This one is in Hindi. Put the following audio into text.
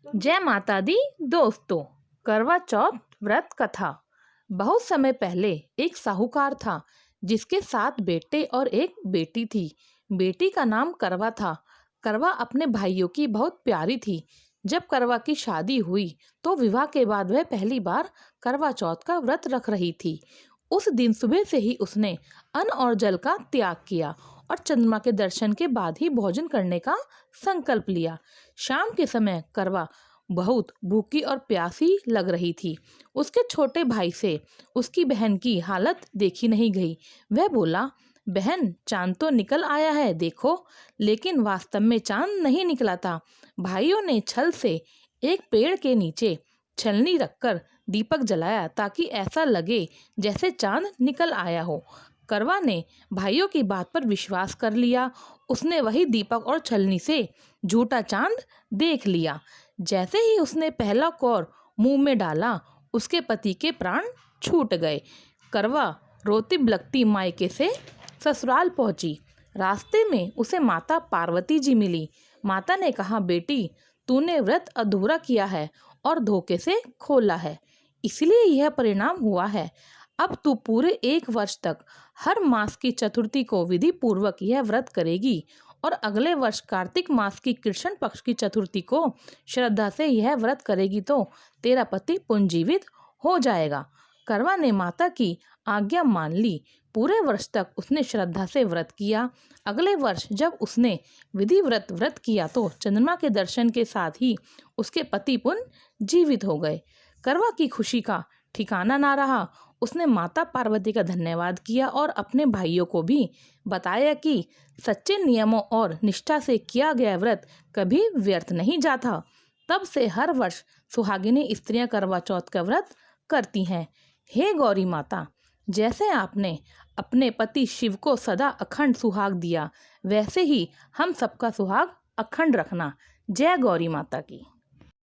जय माता दी दोस्तों। करवा चौथ व्रत कथा। बहुत समय पहले एक साहूकार था जिसके 7 बेटे और एक बेटी थी। बेटी का नाम करवा था। करवा अपने भाइयों की बहुत प्यारी थी। जब करवा की शादी हुई तो विवाह के बाद वह पहली बार करवा चौथ का व्रत रख रही थी। उस दिन सुबह से ही उसने अन्न और जल का त्याग किया और चंद्रमा के दर्शन के बाद ही भोजन करने का संकल्प लिया। शाम के समय करवा बहुत भूखी और प्यासी लग रही थी। उसके छोटे भाई से उसकी बहन की हालत देखी नहीं गई। वह बोला, बहन, चांद तो निकल आया है देखो। लेकिन वास्तव में चांद नहीं निकला था। भाइयों ने छल से एक पेड़ के नीचे छलनी रखकर दीपक जलाया ताकि ऐसा लगे जैसे चांद निकल आया हो। करवा ने भाइयों की बात पर विश्वास कर लिया। उसने वही दीपक और छलनी से झूठा चांद देख लिया। जैसे ही उसने पहला कौर मुंह में डाला, उसके पति के प्राण छूट गए। करवा रोती बिलखती मायके से ससुराल पहुंची। रास्ते में उसे माता पार्वती जी मिली। माता ने कहा, बेटी, तूने व्रत अधूरा किया है और धोखे से खोला है, इसलिए यह परिणाम हुआ है। अब तू पूरे 1 वर्ष तक हर मास की चतुर्थी को विधि पूर्वक यह व्रत करेगी और अगले वर्ष कार्तिक मास की कृष्ण पक्ष की चतुर्थी को श्रद्धा से यह व्रत करेगी तो तेरा पति पुनर्जीवित हो जाएगा। करवा ने माता की आज्ञा मान ली। पूरे वर्ष तक उसने श्रद्धा से व्रत किया। अगले वर्ष जब उसने विधि व्रत किया तो चंद्रमा के दर्शन के साथ ही उसके पति पुनर्जीवित हो गए। करवा की खुशी का ठिकाना ना रहा। उसने माता पार्वती का धन्यवाद किया और अपने भाइयों को भी बताया कि सच्चे नियमों और निष्ठा से किया गया व्रत कभी व्यर्थ नहीं जाता। तब से हर वर्ष सुहागिनी स्त्रियां करवा चौथ का व्रत करती हैं। हे गौरी माता, जैसे आपने अपने पति शिव को सदा अखंड सुहाग दिया, वैसे ही हम सबका सुहाग अखंड रखना। जय गौरी माता की।